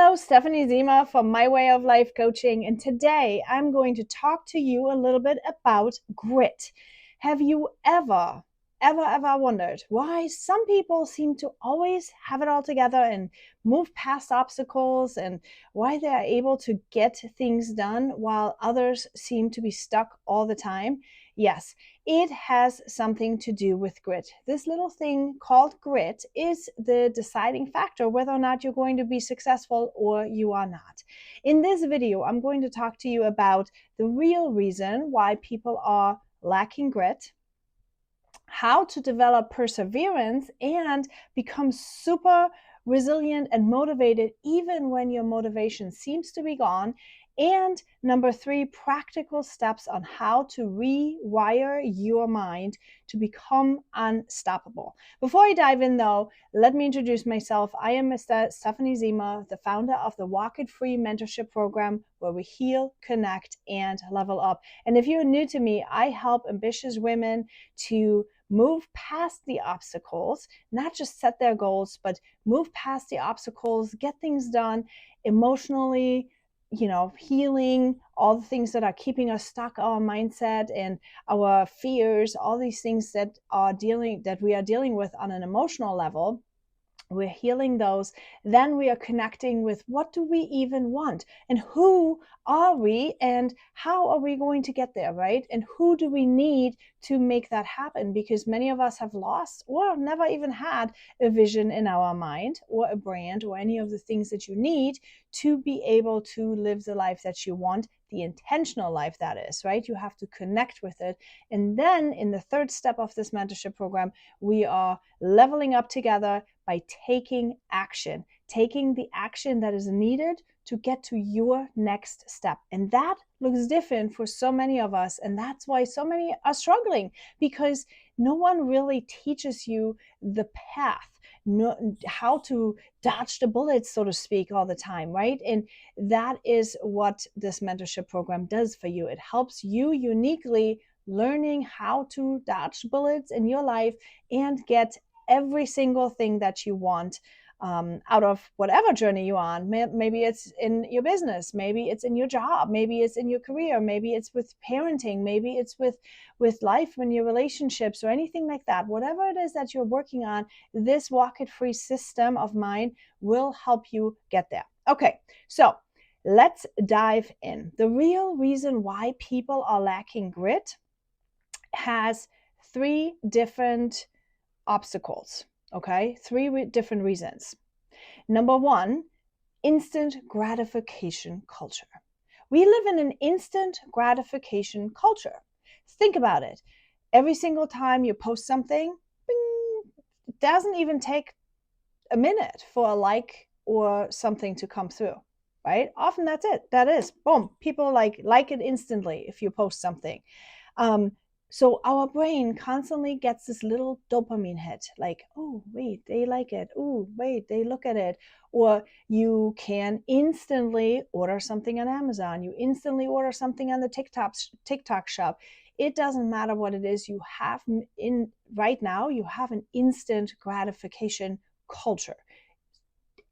Hello, Stephanie Zima from My Way of Life Coaching, and today I'm going to talk to you a little bit about grit. Have you ever wondered why some people seem to always have it all together and move past obstacles, and why they are able to get things done while others seem to be stuck all the time? Yes, it has something to do with grit. This little thing called grit is the deciding factor whether or not you're going to be successful or you are not. In this video, I'm going to talk to you about the real reason why people are lacking grit, how to develop perseverance and become super resilient and motivated even when your motivation seems to be gone. And number 3, practical steps on how to rewire your mind to become unstoppable. Before I dive in though, let me introduce myself. I am Mr. Stephanie Zima, the founder of the Walk It Free mentorship program, where we heal, connect, and level up. And if you're new to me, I help ambitious women to move past the obstacles, not just set their goals, but move past the obstacles, get things done emotionally, healing all the things that are keeping us stuck, our mindset and our fears, all these things that we are dealing with on an emotional level. We're healing those. Then we are connecting with what do we even want, and who are we, and how are we going to get there, right? And who do we need to make that happen? Because many of us have lost or never even had a vision in our mind or a brand or any of the things that you need to be able to live the life that you want, the intentional life that is, right? You have to connect with it. And then in the third step of this mentorship program, we are leveling up together by taking action, taking the action that is needed to get to your next step. And that looks different for so many of us. And that's why so many are struggling, because no one really teaches you the path, how to dodge the bullets, so to speak, all the time, right? And that is what this mentorship program does for you. It helps you uniquely learning how to dodge bullets in your life and get every single thing that you want out of whatever journey you're on. Maybe it's in your business, maybe it's in your job, maybe it's in your career, maybe it's with parenting, maybe it's with life and your relationships or anything like that. Whatever it is that you're working on, this Walk It Free system of mine will help you get there. Okay, so let's dive in. The real reason why people are lacking grit has 3 different obstacles. Okay, 3 different reasons. Number 1, instant gratification culture. We live in an instant gratification culture. Think about it. Every single time you post something, bing, it doesn't even take a minute for a like or something to come through, right? Often that's it. That is, boom, people like it instantly if you post something. So our brain constantly gets this little dopamine hit, like, oh, wait, they like it. Oh, wait, they look at it. Or you can instantly order something on Amazon. You instantly order something on the TikTok shop. It doesn't matter what it is you have right now. You have an instant gratification culture.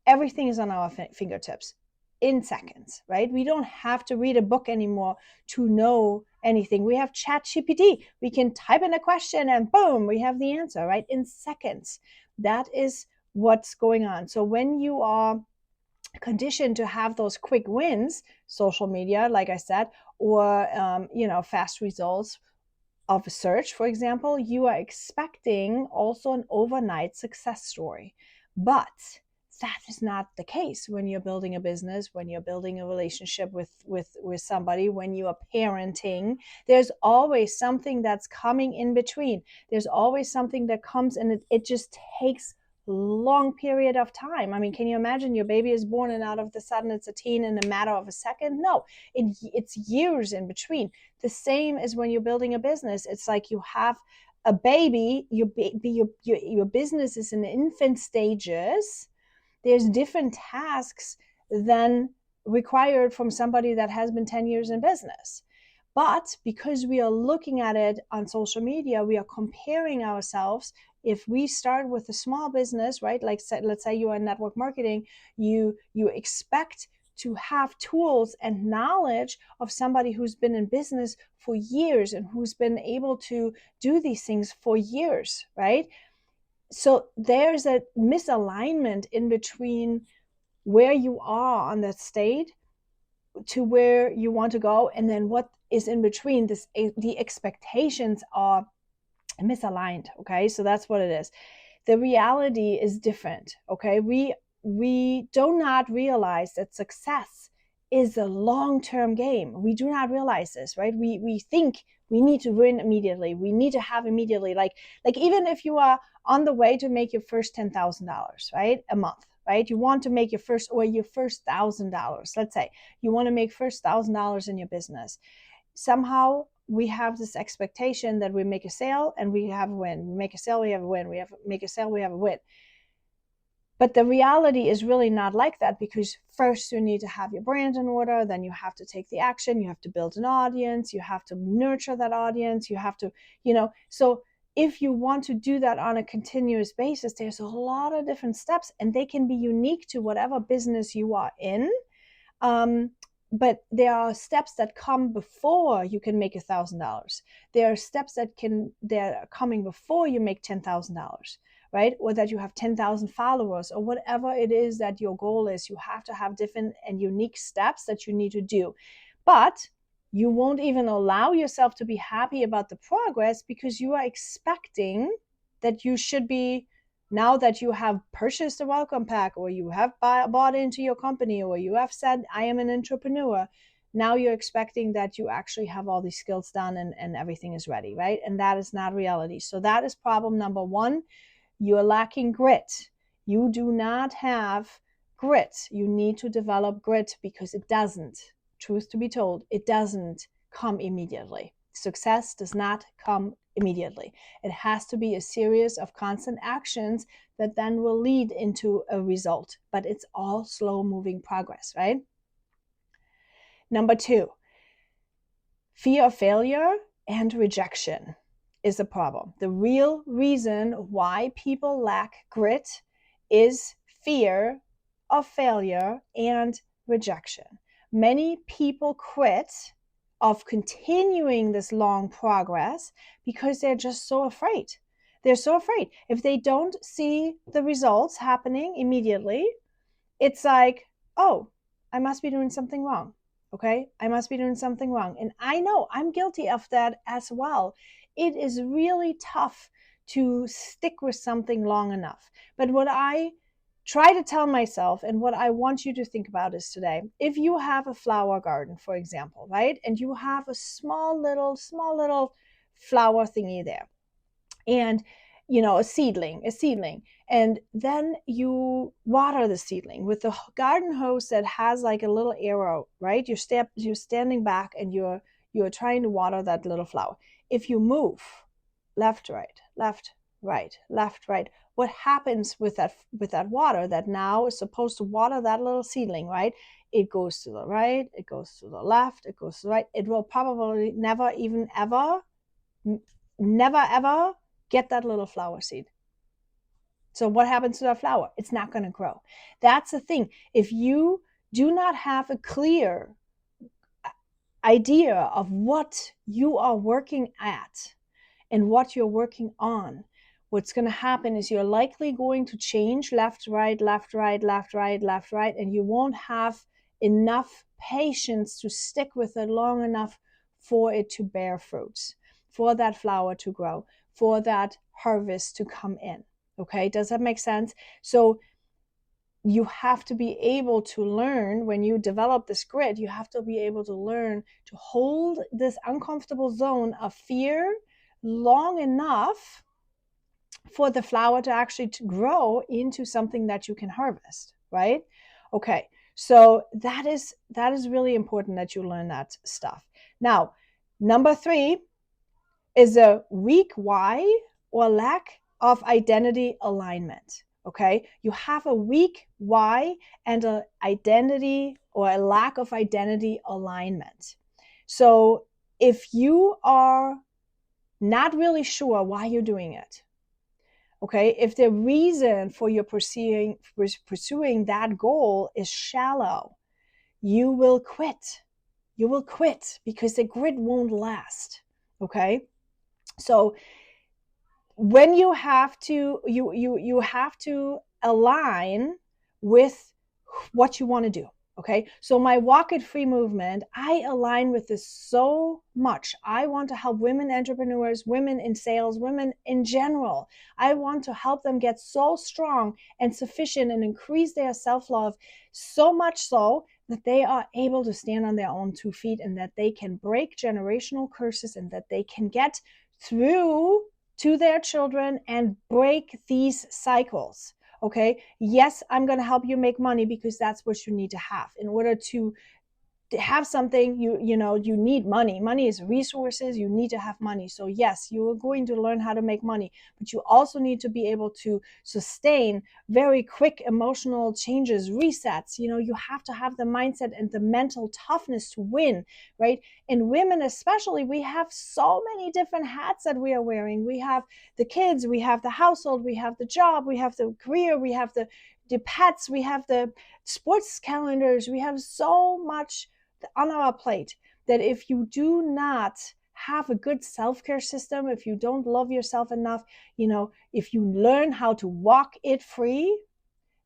Everything is on our fingertips in seconds, right? We don't have to read a book anymore to know anything. We have ChatGPT. We can type in a question and boom, we have the answer, right? In seconds. That is what's going on. So when you are conditioned to have those quick wins, social media, like I said, or fast results of a search, for example, you are expecting also an overnight success story. But that is not the case when you're building a business, when you're building a relationship with somebody, when you are parenting. There's always something that's coming in between. There's always something that comes, and it just takes a long period of time. I mean, can you imagine your baby is born and out of the sudden it's a teen in a matter of a second? No, it's years in between. The same as when you're building a business. It's like you have a baby, your business is in infant stages. There's different tasks than required from somebody that has been 10 years in business. But because we are looking at it on social media, we are comparing ourselves if we start with a small business, right? Like let's say you are in network marketing, you expect to have tools and knowledge of somebody who's been in business for years and who's been able to do these things for years, right? So there's a misalignment in between where you are on that state to where you want to go, and then what is in between. The expectations are misaligned. Okay, so that's what it is. The reality is different. Okay, we do not realize that success is a long-term game. We do not realize this, right? We think we need to win immediately. We need to have immediately, like even if you are on the way to make your first $10,000, right, a month, right? You want to make your first $1,000. Let's say you want to make first $1,000 in your business. Somehow we have this expectation that we make a sale and we have a win. We make a sale, we have a win. We make a sale, we have a win. But the reality is really not like that, because first you need to have your brand in order, then you have to take the action, you have to build an audience, you have to nurture that audience, you have to, so if you want to do that on a continuous basis, there's a lot of different steps, and they can be unique to whatever business you are in. But there are steps that come before you can make $1,000. There are steps that are coming before you make $10,000, right? Or that you have 10,000 followers, or whatever it is that your goal is. You have to have different and unique steps that you need to do. But you won't even allow yourself to be happy about the progress, because you are expecting that you should be, now that you have purchased a welcome pack, or you have bought into your company, or you have said, I am an entrepreneur, now you're expecting that you actually have all these skills done and everything is ready, right? And that is not reality. So that is problem number one. You're lacking grit. You do not have grit. You need to develop grit, because it doesn't, truth to be told, it doesn't come immediately. Success does not come immediately. It has to be a series of constant actions that then will lead into a result. But it's all slow moving progress, right? Number two, fear of failure and rejection is a problem. The real reason why people lack grit is fear of failure and rejection. Many people quit of continuing this long progress because they're just so afraid. They're so afraid. If they don't see the results happening immediately, it's like, oh, I must be doing something wrong. Okay, I must be doing something wrong. And I know I'm guilty of that as well. It is really tough to stick with something long enough. But what I try to tell myself, and what I want you to think about is today, if you have a flower garden, for example, right? And you have a small little flower thingy there, and a seedling, and then you water the seedling with the garden hose that has like a little arrow, right? You're standing back and you're trying to water that little flower. If you move left, right, left, right, left, right, what happens with that water that now is supposed to water that little seedling, right? It goes to the right, it goes to the left, it goes to the right. It will probably never ever get that little flower seed. So what happens to that flower? It's not going to grow. That's the thing. If you do not have a clear idea of what you are working at and what you're working on, what's going to happen is you're likely going to change left, right, left, right, left, right, left, right, and you won't have enough patience to stick with it long enough for it to bear fruits, for that flower to grow, for that harvest to come in. Okay, does that make sense? So you have to be able to learn, when you develop this grit, you have to be able to learn to hold this uncomfortable zone of fear long enough for the flower to actually grow into something that you can harvest, right? Okay, so that is really important that you learn that stuff. Now, number three is a weak why or lack of identity alignment. Okay, you have a weak why and an identity or a lack of identity alignment. So if you are not really sure why you're doing it, Okay, if the reason for your pursuing that goal is shallow, you will quit. You will quit because the grit won't last. Okay, so when you have to you have to align with what you want to do. Okay, so my Walk It Free movement, I align with this so much. I want to help women entrepreneurs, women in sales, women in general. I want to help them get so strong and sufficient and increase their self-love, so much so that they are able to stand on their own 2 feet, and that they can break generational curses, and that they can get through to their children and break these cycles. Okay, yes, I'm going to help you make money because that's what you need to have in order to have something. You need money is resources. You need to have money. So yes, you are going to learn how to make money, but you also need to be able to sustain very quick emotional changes, resets. You have to have the mindset and the mental toughness to win, right? And women especially, we have so many different hats that we are wearing. We have the kids, we have the household, we have the job, we have the career, we have the pets, we have the sports calendars. We have so much on our plate that if you do not have a good self-care system, if you don't love yourself enough, if you learn how to walk it free,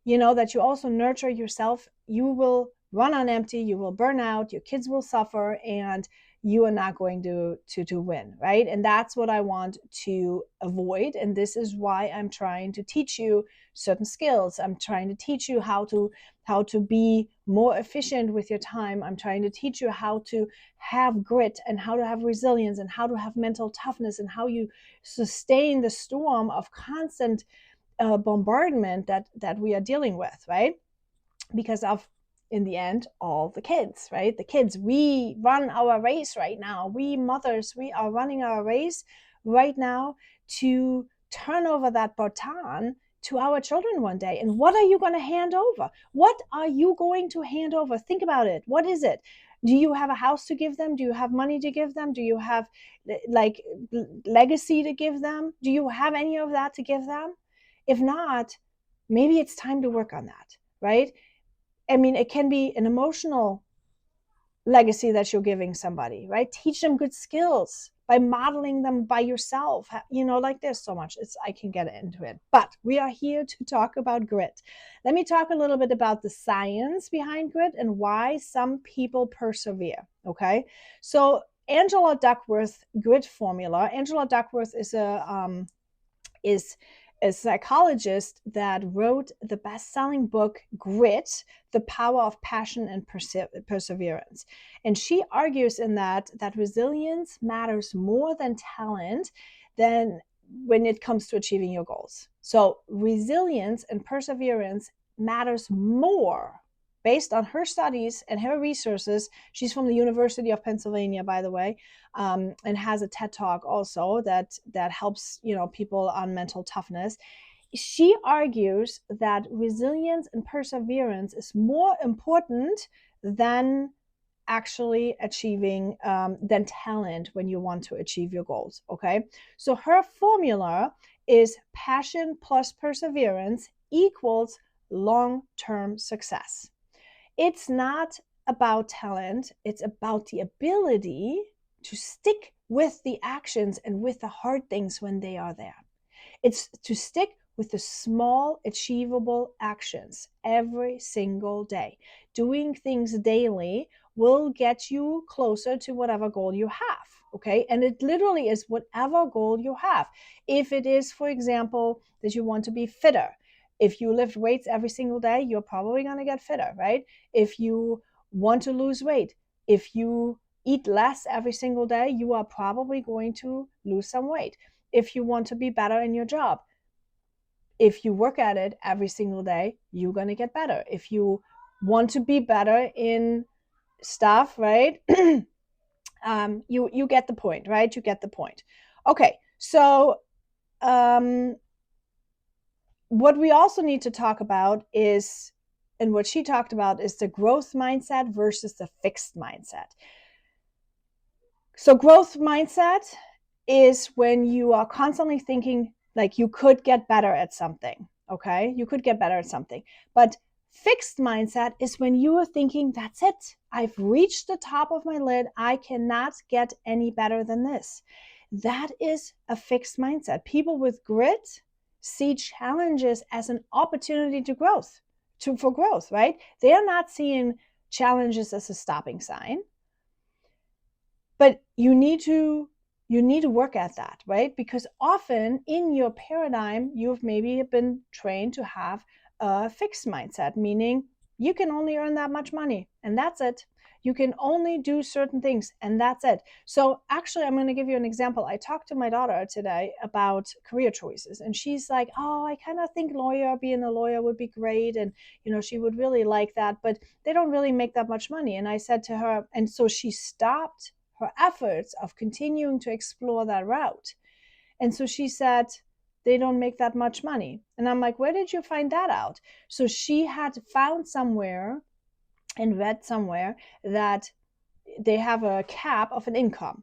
that you also nurture yourself, you will run on empty, you will burn out, your kids will suffer, and you are not going to win, right? And that's what I want to avoid. And this is why I'm trying to teach you certain skills. I'm trying to teach you how to be more efficient with your time. I'm trying to teach you how to have grit, and how to have resilience, and how to have mental toughness, and how you sustain the storm of constant bombardment that we are dealing with, right? Because of, in the end, all the kids, right? The kids, we run our race right now. We mothers, we are running our race right now to turn over that baton to our children one day. And what are you going to hand over? What are you going to hand over? Think about it. What is it? Do you have a house to give them? Do you have money to give them? Do you have like legacy to give them? Do you have any of that to give them? If not, maybe it's time to work on that, right? I mean, it can be an emotional legacy that you're giving somebody, right? Teach them good skills by modeling them by yourself. Like there's so much, I can get into it, but we are here to talk about grit. Let me talk a little bit about the science behind grit and why some people persevere. Okay, so Angela Duckworth grit formula. Angela Duckworth is a psychologist that wrote the best-selling book Grit: The Power of Passion and Perseverance. And she argues in that resilience matters more than talent than when it comes to achieving your goals. So resilience and perseverance matters more. Based on her studies and her resources, she's from the University of Pennsylvania, by the way, and has a TED Talk also that helps people on mental toughness. She argues that resilience and perseverance is more important than actually achieving than talent when you want to achieve your goals. Okay, so her formula is passion plus perseverance equals long-term success. It's not about talent. It's about the ability to stick with the actions and with the hard things when they are there. It's to stick with the small, achievable actions every single day. Doing things daily will get you closer to whatever goal you have. Okay, and it literally is whatever goal you have. If it is, for example, that you want to be fitter, if you lift weights every single day, you're probably going to get fitter, right? If you want to lose weight, if you eat less every single day, you are probably going to lose some weight. If you want to be better in your job, if you work at it every single day, you're going to get better. If you want to be better in stuff, right? You get the point, right? You get the point. Okay, so what we also need to talk about is, and what she talked about, is the growth mindset versus the fixed mindset. So growth mindset is when you are constantly thinking Like you could get better at something. Okay. You could get better at something. But fixed mindset is when you are thinking, that's it. I've reached the top of my lid. I cannot get any better than this. That is a fixed mindset. People with grit see challenges as an opportunity for growth, right? They are not seeing challenges as a stopping sign. But you need to work at that, right? Because often in your paradigm, you've maybe been trained to have a fixed mindset, meaning you can only earn that much money and that's it. You can only do certain things and that's it. So actually, I'm going to give you an example. I talked to my daughter today about career choices, and she's like, oh, I kind of think being a lawyer would be great. And, she would really like that, but they don't really make that much money. And I said to her, and so she stopped her efforts of continuing to explore that route. And so she said, they don't make that much money. And I'm like, where did you find that out? So she had found somewhere and read somewhere that they have a cap of an income.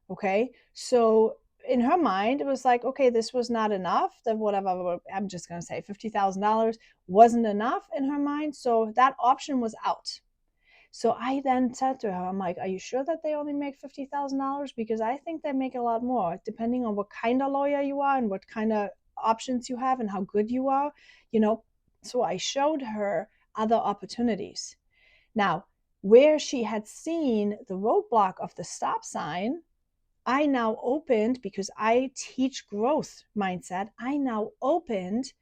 Okay. So in her mind, it was like, okay, this was not enough. That whatever, I'm just going to say $50,000 wasn't enough in her mind. So that option was out. So I then said to her, I'm like, are you sure that they only make $50,000? Because I think they make a lot more, depending on what kind of lawyer you are and what kind of options you have and how good you are, So I showed her other opportunities. Now, where she had seen the roadblock of the stop sign, I now opened, because I teach growth mindset, I now opened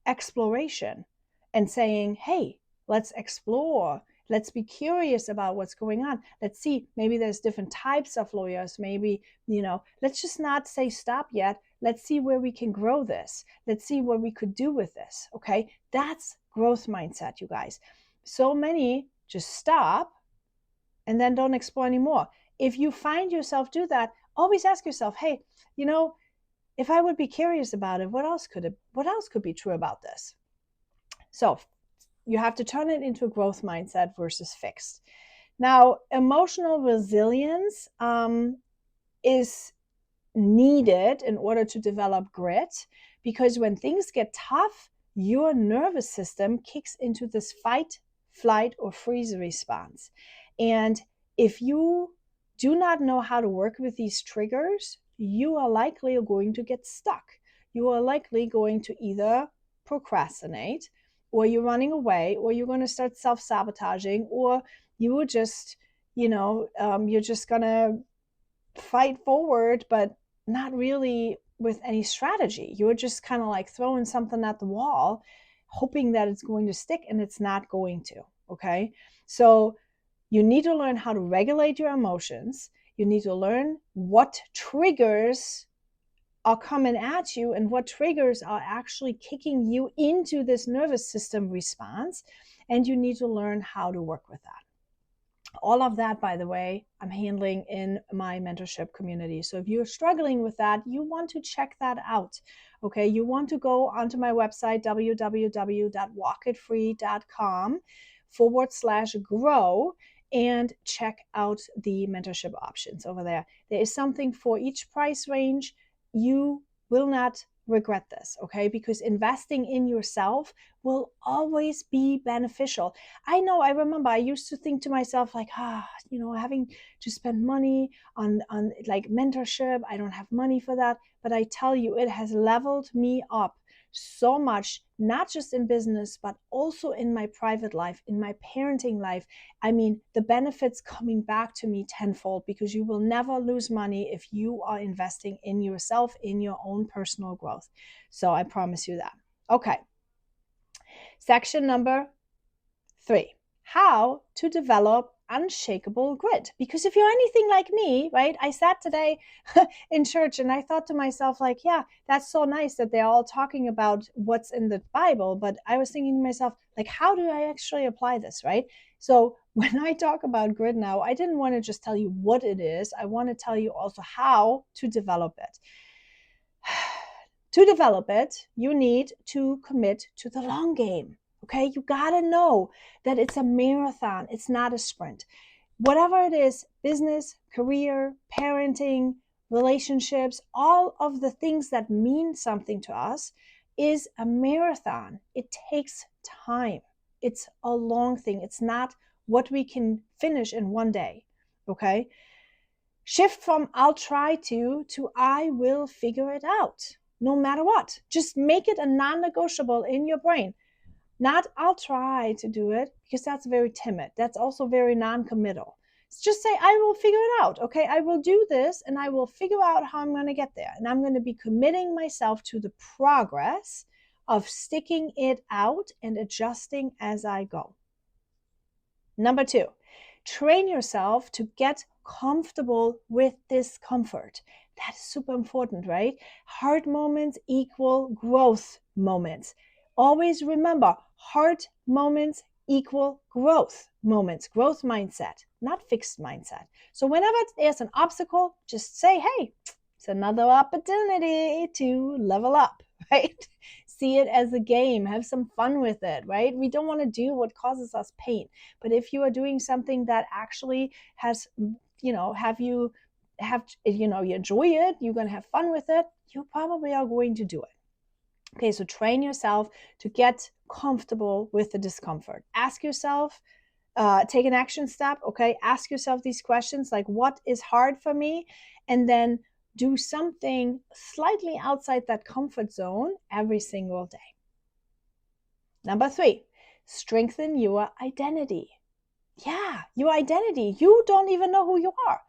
exploration and saying, hey, let's explore. Let's be curious about what's going on. Let's see, maybe there's different types of lawyers. Maybe, let's just not say stop yet. Let's see where we can grow this. Let's see what we could do with this. Okay. That's growth mindset, you guys. So many just stop and then don't explore anymore. If you find yourself do that, always ask yourself, hey, if I would be curious about it, what else could be true about this? So you have to turn it into a growth mindset versus fixed. Now, emotional resilience is needed in order to develop grit, because when things get tough, your nervous system kicks into this fight, flight, or freeze response. And if you do not know how to work with these triggers, you are likely going to get stuck. You are likely going to either procrastinate, or you're running away, or you're going to start self-sabotaging, or you will just, you're just going to fight forward, but not really with any strategy. You're just kind of like throwing something at the wall, hoping that it's going to stick, and it's not going to. Okay. So you need to learn how to regulate your emotions. You need to learn what triggers are coming at you and what triggers are actually kicking you into this nervous system response. And you need to learn how to work with that. All of that, by the way, I'm handling in my mentorship community. So if you're struggling with that, you want to check that out. Okay, you want to go onto my website, www.walkitfree.com/grow, and check out the mentorship options over there. There is something for each price range. You will not regret this, okay? Because investing in yourself will always be beneficial. I know, I remember I used to think to myself like, having to spend money on like mentorship, I don't have money for that. But I tell you, it has leveled me up so much, not just in business, but also in my private life, in my parenting life. I mean, the benefits coming back to me tenfold, because you will never lose money if you are investing in yourself, in your own personal growth. So I promise you that. Okay. Section number 3, how to develop unshakable grit. Because if you're anything like me, right, I sat today in church and I thought to myself, like, yeah, that's so nice that they're all talking about what's in the Bible. But I was thinking to myself, like, how do I actually apply this, right? So when I talk about grit now, I didn't want to just tell you what it is. I want to tell you also how to develop it. To develop it, you need to commit to the long game. Okay, you gotta know that it's a marathon, it's not a sprint. Whatever it is, business, career, parenting, relationships, all of the things that mean something to us is a marathon. It takes time. It's a long thing. It's not what we can finish in one day. Okay? Shift from I'll try to I will figure it out no matter what. Just make it a non-negotiable in your brain. Not I'll try to do it, because that's very timid. That's also very non-committal. Just say, I will figure it out. Okay, I will do this and I will figure out how I'm going to get there. And I'm going to be committing myself to the progress of sticking it out and adjusting as I go. Number 2, train yourself to get comfortable with discomfort. That is super important, right? Hard moments equal growth moments. Always remember, hard moments equal growth moments, growth mindset, not fixed mindset. So whenever there's an obstacle, just say, hey, it's another opportunity to level up, right? See it as a game, have some fun with it, right? We don't want to do what causes us pain. But if you are doing something that actually has, you enjoy it, you're going to have fun with it, you probably are going to do it. Okay, so train yourself to get comfortable with the discomfort. Ask yourself, take an action step, okay? Ask yourself these questions like, what is hard for me? And then do something slightly outside that comfort zone every single day. Number 3, strengthen your identity. Yeah, your identity. You don't even know who you are.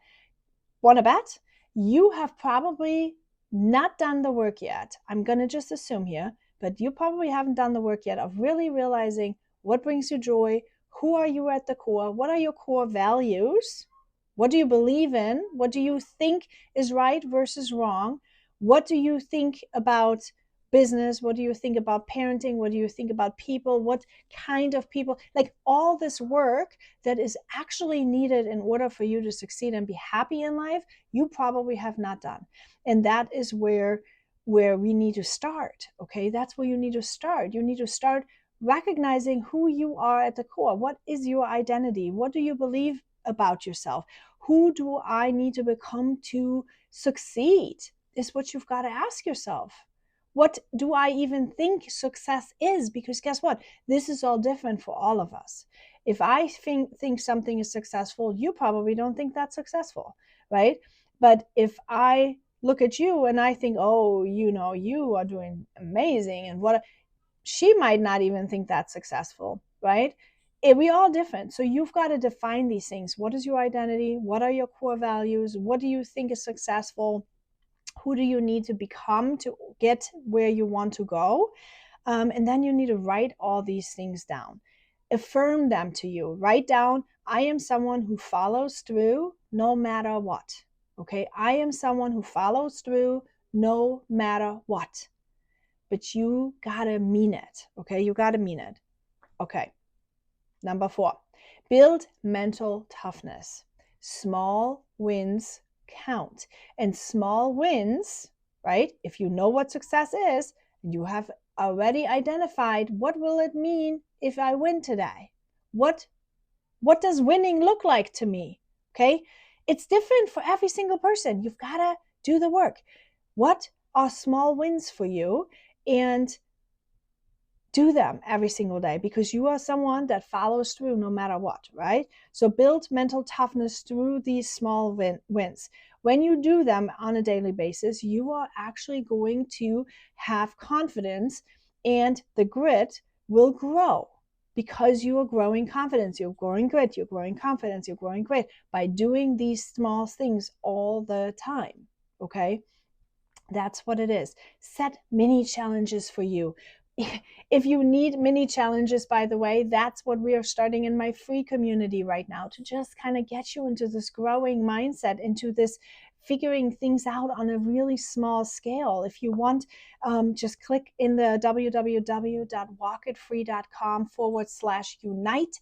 Want to bet? You have probably not done the work yet. I'm going to just assume here, but you probably haven't done the work yet of really realizing what brings you joy, who are you at the core, what are your core values, what do you believe in, what do you think is right versus wrong, what do you think about business, what do you think about parenting, what do you think about people, what kind of people, like all this work that is actually needed in order for you to succeed and be happy in life, you probably have not done. And that is where we need to start. Okay, that's where you need to start. You need to start recognizing who you are at the core. What is your identity? What do you believe about yourself? Who do I need to become to succeed? Is what you've got to ask yourself. What do I even think success is? Because guess what? This is all different for all of us. If I think something is successful, you probably don't think that's successful, right? But if I look at you and I think, oh, you are doing amazing, and what, she might not even think that's successful, right? We all different. So you've got to define these things. What is your identity? What are your core values? What do you think is successful? Who do you need to become to get where you want to go? And then you need to write all these things down. Affirm them to you. Write down, I am someone who follows through no matter what. Okay, I am someone who follows through no matter what. But you gotta mean it. Okay, you gotta mean it. Okay, number 4, build mental toughness. Small wins count. And small wins, right? If you know what success is, you have already identified, what will it mean if I win today? What does winning look like to me? Okay? It's different for every single person. You've got to do the work. What are small wins for you? And do them every single day, because you are someone that follows through no matter what, right? So build mental toughness through these small wins. When you do them on a daily basis, you are actually going to have confidence, and the grit will grow because you are growing confidence, you're growing grit, you're growing confidence, you're growing grit by doing these small things all the time, okay? That's what it is. Set mini challenges for you. If you need mini challenges, by the way, that's what we are starting in my free community right now, to just kind of get you into this growing mindset, into this figuring things out on a really small scale. If you want, just click in the www.walkitfree.com/unite.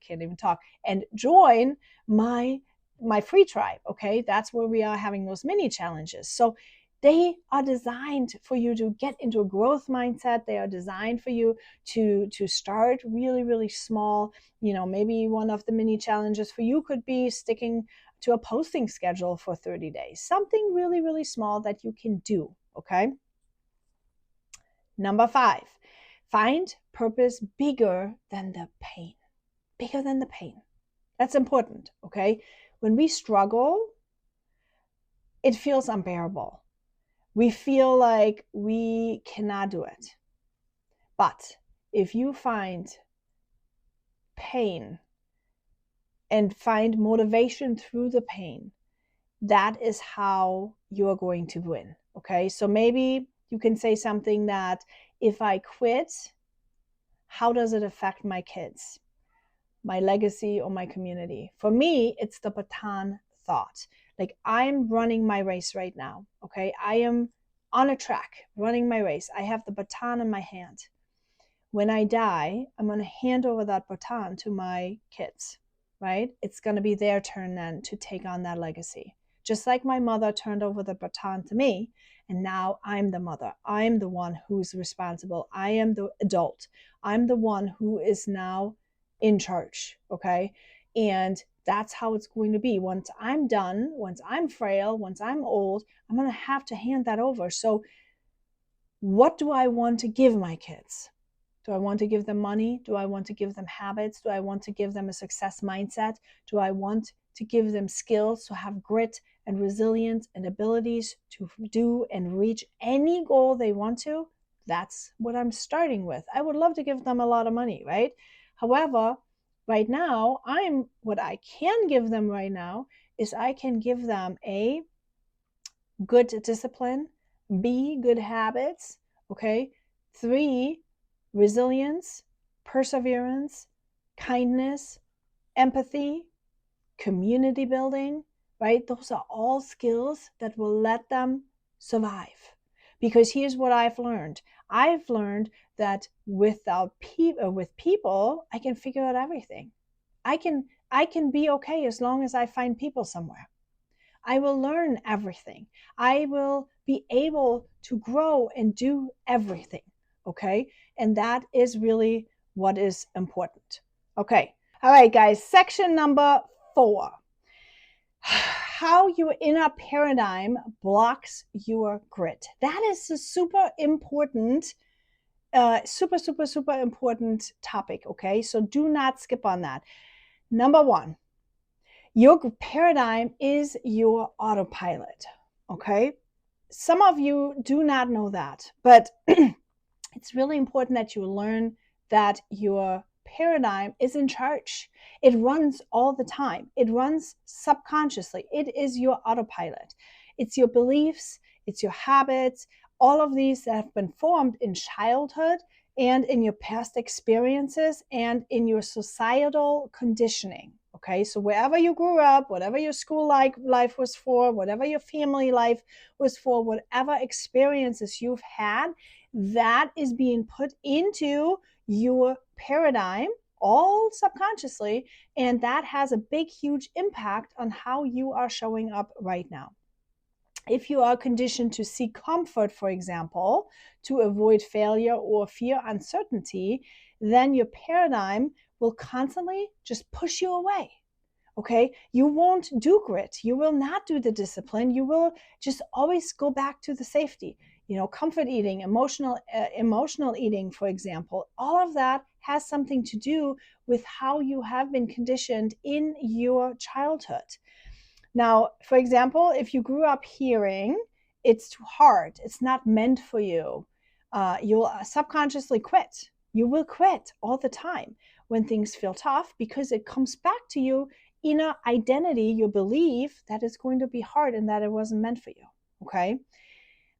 Can't even talk, and join my free tribe. Okay, that's where we are having those mini challenges. So they are designed for you to get into a growth mindset. They are designed for you to start really, really small. Maybe one of the mini challenges for you could be sticking to a posting schedule for 30 days. Something really, really small that you can do, okay? Number 5, find purpose bigger than the pain. Bigger than the pain. That's important, okay? When we struggle, it feels unbearable. We feel like we cannot do it. But if you find pain and find motivation through the pain, that is how you're going to win, okay? So maybe you can say something that, if I quit, how does it affect my kids, my legacy, or my community? For me, it's the baton thought. Like, I'm running my race right now, okay? I am on a track running my race. I have the baton in my hand. When I die, I'm going to hand over that baton to my kids, right? It's going to be their turn then to take on that legacy. Just like my mother turned over the baton to me, and now I'm the mother. I'm the one who's responsible. I am the adult. I'm the one who is now in charge, okay? And that's how it's going to be. Once I'm done, once I'm frail, once I'm old, I'm going to have to hand that over. So what do I want to give my kids? Do I want to give them money? Do I want to give them habits? Do I want to give them a success mindset? Do I want to give them skills to have grit and resilience and abilities to do and reach any goal they want to? That's what I'm starting with. I would love to give them a lot of money, right? However, right now, what I can give them right now is I can give them A, good discipline, B, good habits, okay? 3, resilience, perseverance, kindness, empathy, community building, right? Those are all skills that will let them survive. Because here's what I've learned. I've learned that with people, I can figure out everything. I can be okay as long as I find people somewhere. I will learn everything. I will be able to grow and do everything. Okay. And that is really what is important. Okay. All right, guys. Section number 4. How your inner paradigm blocks your grit. That is a super important, super important topic. Okay. So do not skip on that. Number 1. Your paradigm is your autopilot, okay? Some of you do not know that, but it's really important that you learn that your paradigm is in charge. It runs all the time. It runs subconsciously. It is your autopilot. It's your beliefs, it's your habits, all of these that have been formed in childhood and in your past experiences and in your societal conditioning. Okay, so wherever you grew up, whatever your school life was for, whatever your family life was for, whatever experiences you've had, that is being put into your paradigm, all subconsciously, and that has a big, huge impact on how you are showing up right now. If you are conditioned to seek comfort, for example, to avoid failure or fear uncertainty, then your paradigm will constantly just push you away. Okay, you won't do grit. You will not do the discipline. You will just always go back to the safety. Comfort eating, emotional eating, for example. All of that has something to do with how you have been conditioned in your childhood. Now, for example, if you grew up hearing, it's too hard, it's not meant for you, you'll subconsciously quit. You will quit all the time when things feel tough because it comes back to you inner identity, your belief that it's going to be hard and that it wasn't meant for you, okay?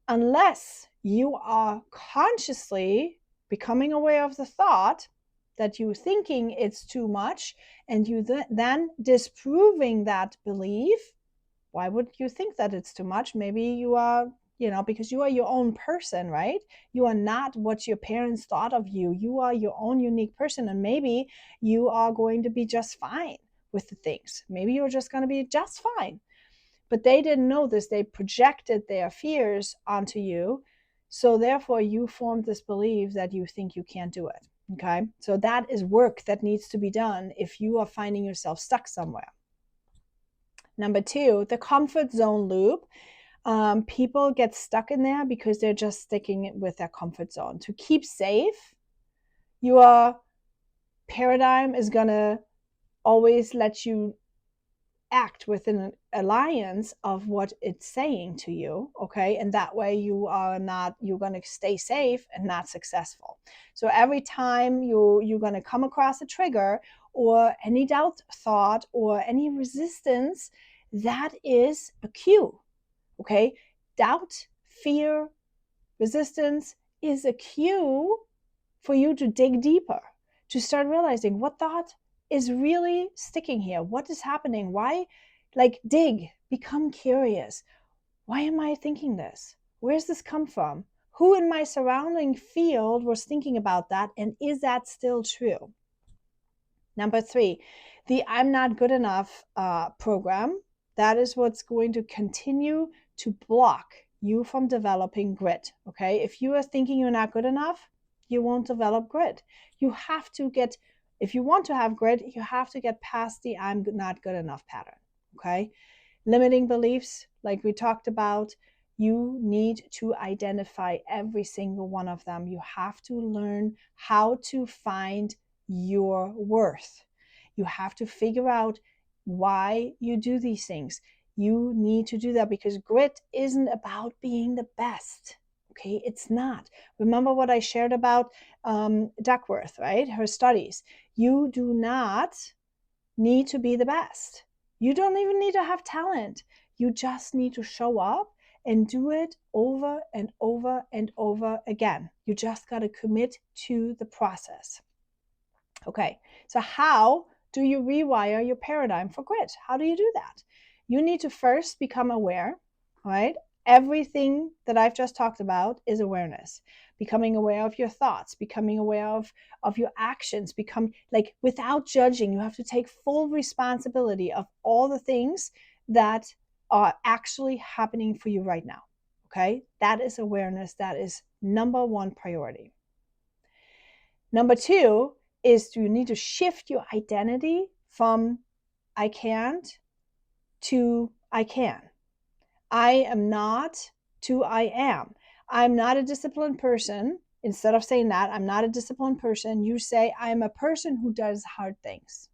Unless you are consciously becoming aware of the thought that you're thinking it's too much and you then disproving that belief. Why would you think that it's too much? Maybe you are, because you are your own person, right? You are not what your parents thought of you. You are your own unique person, and maybe you are going to be just fine with the things. Maybe you're just going to be just fine. But they didn't know this. They projected their fears onto you. So therefore, you formed this belief that you think you can't do it. Okay. So that is work that needs to be done if you are finding yourself stuck somewhere. Number 2, the comfort zone loop. People get stuck in there because they're just sticking with their comfort zone. To keep safe, your paradigm is going to always let you act within an alliance of what it's saying to you, okay? And that way you're going to stay safe and not successful. So every time you're going to come across a trigger or any doubt thought or any resistance, that is a cue, okay? Doubt, fear, resistance is a cue for you to dig deeper, to start realizing what thought is really sticking here. What is happening? Why? Dig, become curious. Why am I thinking this? Where's this come from? Who in my surrounding field was thinking about that? And is that still true? Number 3, the I'm not good enough program. That is what's going to continue to block you from developing grit. Okay. If you are thinking you're not good enough, you won't develop grit. You have to if you want to have grit, you have to get past the I'm not good enough pattern. Okay. Limiting beliefs, like we talked about, you need to identify every single one of them. You have to learn how to find your worth. You have to figure out why you do these things. You need to do that because grit isn't about being the best. Okay, it's not. Remember what I shared about Duckworth, right? Her studies. You do not need to be the best. You don't even need to have talent. You just need to show up and do it over and over and over again. You just got to commit to the process. Okay, so how do you rewire your paradigm for grit? How do you do that? You need to first become aware, right? Everything that I've just talked about is awareness. Becoming aware of your thoughts, becoming aware of your actions, without judging. You have to take full responsibility of all the things that are actually happening for you right now. Okay, that is awareness. That is number 1 priority. Number 2 is you need to shift your identity from I can't to I can. I am not to I am. I'm not a disciplined person. Instead of saying that, I'm not a disciplined person, you say, I am a person who does hard things.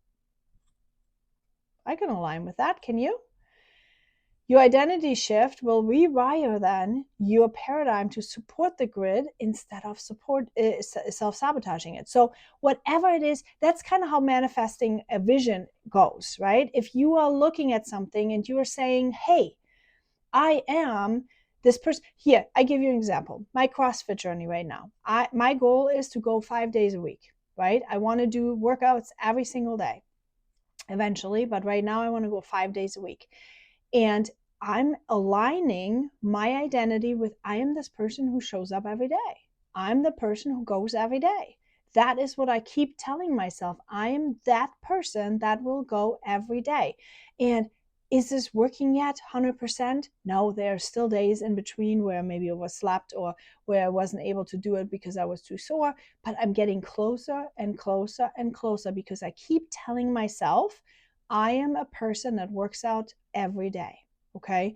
I can align with that. Can you? Your identity shift will rewire then your paradigm to support the grid instead of self-sabotaging it. So whatever it is, that's kind of how manifesting a vision goes, right? If you are looking at something and you are saying, hey, I am this person. Here, I give you an example. My CrossFit journey right now. My goal is to go 5 days a week, right? I want to do workouts every single day eventually, but right now I want to go 5 days a week. And I'm aligning my identity with I am this person who shows up every day. I'm the person who goes every day. That is what I keep telling myself. I am that person that will go every day. And is this working yet 100%? No, there are still days in between where maybe I overslept or where I wasn't able to do it because I was too sore, but I'm getting closer and closer and closer because I keep telling myself I am a person that works out every day, okay?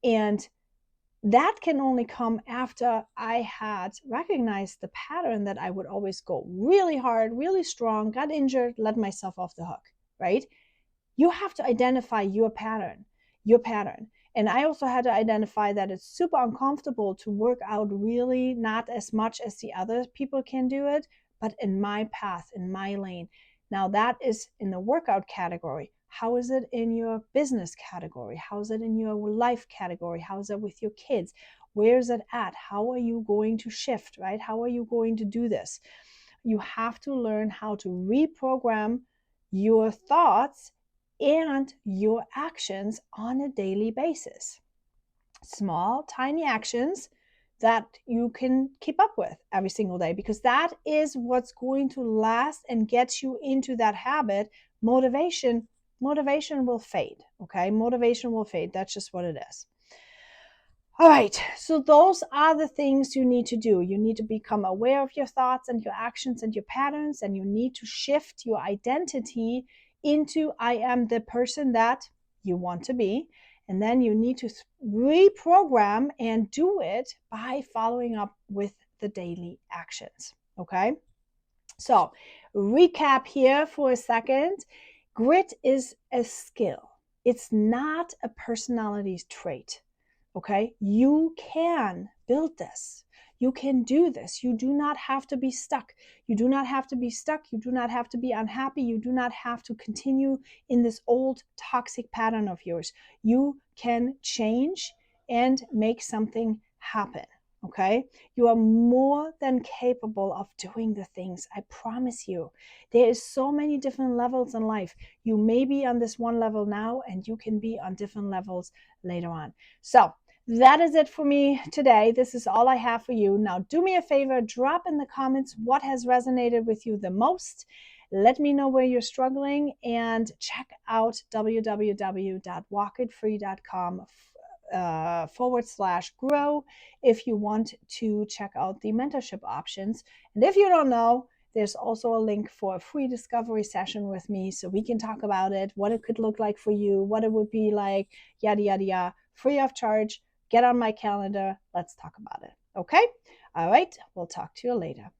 And that can only come after I had recognized the pattern that I would always go really hard, really strong, got injured, let myself off the hook, right? You have to identify your pattern. And I also had to identify that it's super uncomfortable to work out really not as much as the other people can do it, but in my path, in my lane. Now that is in the workout category. How is it in your business category? How is it in your life category? How is it with your kids? Where is it at? How are you going to shift, right? How are you going to do this? You have to learn how to reprogram your thoughts and your actions on a daily basis. Small, tiny actions that you can keep up with every single day, because that is what's going to last and get you into that habit. Motivation will fade, okay? Motivation will fade. That's just what it is. All right, so those are the things you need to do. You need to become aware of your thoughts and your actions and your patterns, and you need to shift your identity into I am the person that you want to be. And then you need to reprogram and do it by following up with the daily actions. Okay. So, recap here for a second. Grit is a skill, it's not a personality trait. Okay, you can build this. You can do this. You do not have to be stuck. You do not have to be stuck. You do not have to be unhappy. You do not have to continue in this old toxic pattern of yours. You can change and make something happen. Okay, you are more than capable of doing the things. I promise you. There is so many different levels in life. You may be on this one level now, and you can be on different levels later on. So that is it for me today. This is all I have for you. Now, do me a favor, drop in the comments what has resonated with you the most. Let me know where you're struggling, and check out www.walkitfree.com /grow if you want to check out the mentorship options. And if you don't know, there's also a link for a free discovery session with me so we can talk about it, what it could look like for you, what it would be like, yada, yada, yada, free of charge. Get on my calendar. Let's talk about it. Okay? All right. We'll talk to you later.